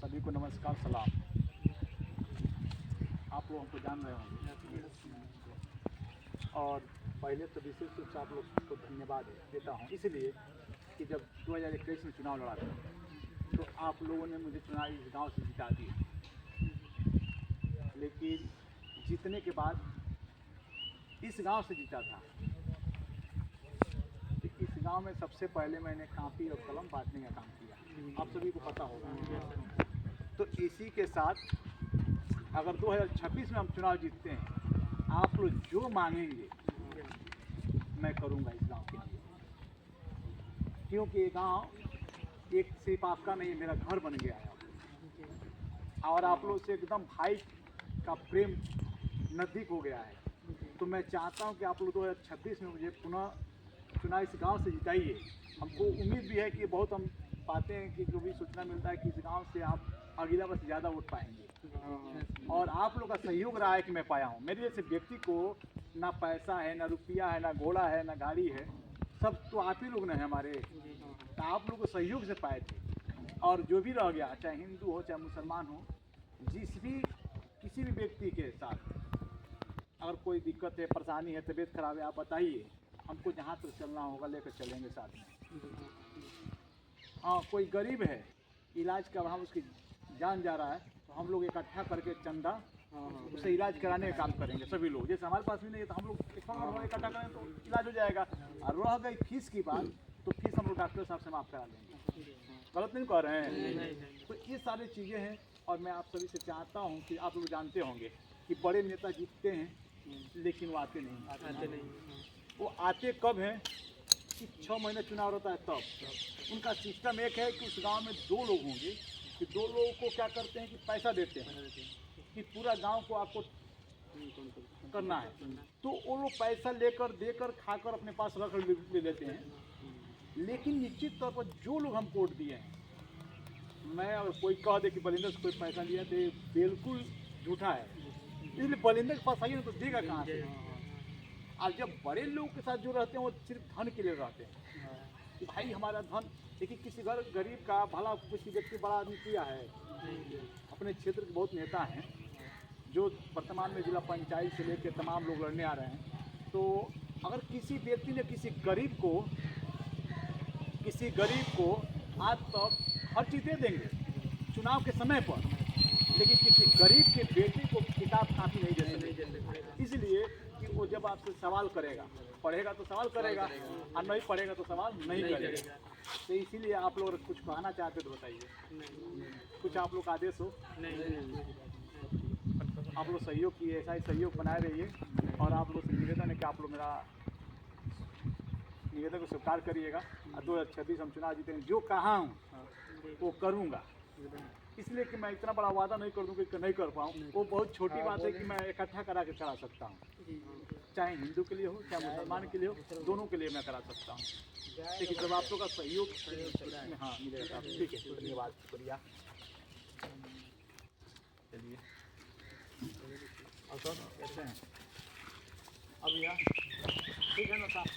सभी को नमस्कार सलाम। आप लोग हमको जान रहे होंगे और पहले तो विशेष रूप से आप लोग को धन्यवाद देता हूँ, इसलिए कि जब 2021 में चुनाव लड़ा था तो आप लोगों ने मुझे चुनाव इस गांव से जिता दिए, लेकिन जीतने के बाद इस गांव से जीता था। तो इस गांव में सबसे पहले मैंने कापी और कलम बांटने का काम किया, आप सभी को पता होगा। तो इसी के साथ अगर 2026 में हम चुनाव जीतते हैं, आप लोग जो मांगेंगे मैं करूंगा इस गांव के लिए, क्योंकि ये गांव एक सिर्फ आपका नहीं, मेरा घर बन गया है और आप लोग से एकदम भाई का प्रेम नज़दीक हो गया है। तो मैं चाहता हूं कि आप लोग 2026 में मुझे पुनः चुनाव इस गांव से जिताइए। हमको उम्मीद भी है कि बहुत हम पाते हैं कि जो भी सूचना मिलता है कि इस गांव से आप अगला वर्ष ज़्यादा वोट पाएंगे, और आप लोग का सहयोग रहा है कि मैं पाया हूँ। मेरे जैसे व्यक्ति को ना पैसा है, ना रुपया है, ना घोड़ा है, ना गाड़ी है, सब तो आप ही लोग ने हमारे। तो आप लोग को सहयोग से पाए थे, और जो भी रह गया, चाहे हिंदू हो चाहे मुसलमान हो, किसी भी व्यक्ति के साथ अगर कोई दिक्कत है, परेशानी है, तबीयत खराब है, आप बताइए, हमको जहाँ तक चलना होगा लेकर चलेंगे साथ में। हाँ, कोई गरीब है, इलाज का वहाँ उसकी जान जा रहा है, तो हम लोग इकट्ठा करके चंदा उसे इलाज कराने का काम करेंगे सभी लोग। जैसे हमारे पास भी नहीं है तो हम लोग इकट्ठा करें तो इलाज हो जाएगा। और रह गई फीस की बात, तो फीस हम लोग डॉक्टर साहब से माफ़ करा देंगे। गलत नहीं कह रहे हैं? तो ये सारी चीज़ें हैं, और मैं आप सभी से चाहता हूँ कि आप लोग जानते होंगे कि बड़े नेता जीतते हैं लेकिन वो आते नहीं। वो आते कब हैं कि 6 महीने चुनाव रहता है तब। उनका सिस्टम एक है कि उस गांव में 2 लोग होंगे, कि 2 लोगों को क्या करते हैं कि पैसा देते हैं कि पूरा गांव को आपको करना है। तो वो लोग पैसा लेकर देकर खाकर अपने पास रख ले लेते हैं। लेकिन निश्चित तौर पर जो लोग हम वोट दिए हैं, मैं और कोई कह दे कि बलिंदर से कोई पैसा लिया तो बिल्कुल झूठा है। इसलिए बलिंदर के पास आइए ना तो देगा कहाँ से। और जब बड़े लोग के साथ जो रहते हैं वो सिर्फ धन के लिए रहते हैं कि भाई हमारा धन। देखिए, किसी घर गरीब का भला किसी व्यक्ति बड़ा आदमी किया है। अपने क्षेत्र के बहुत नेता हैं जो वर्तमान में जिला पंचायत से लेकर तमाम लोग लड़ने आ रहे हैं। तो अगर किसी व्यक्ति ने किसी गरीब को आज तक हर चीज़ दे देंगे चुनाव के समय पर, लेकिन किसी गरीब के बेटे को किताब कापी नहीं दे सकते। इसलिए कि वो जब आपसे सवाल करेगा, पढ़ेगा तो सवाल करेगा, और नहीं पढ़ेगा तो सवाल नहीं करेगा। तो इसीलिए आप लोग कुछ कहना चाहते तो बताइए, कुछ आप लोग का आदेश हो। आप लोग सहयोग किए, ऐसा ही सहयोग बनाए रहिए, और आप लोग से निवेदन है कि आप लोग मेरा निवेदन को स्वीकार करिएगा। 2026 हम चुनाव जीतेंगे। जो कहा हूँ वो करूँगा, इसलिए कि मैं इतना बड़ा वादा नहीं कर दूँ कि नहीं कर पाऊँ। वो बहुत छोटी बात है कि मैं इकट्ठा करा के चला सकता हूँ, चाहे हिंदू के लिए हो चाहे मुसलमान के लिए हो, दोनों के लिए मैं करा सकता हूँ। लेकिन जब आप लोग का सहयोग हाँ मिलेगा, ठीक है, धन्यवाद, शुक्रिया। चलिए, और सर कैसे हैं अब? यहाँ ठीक है ना साहब?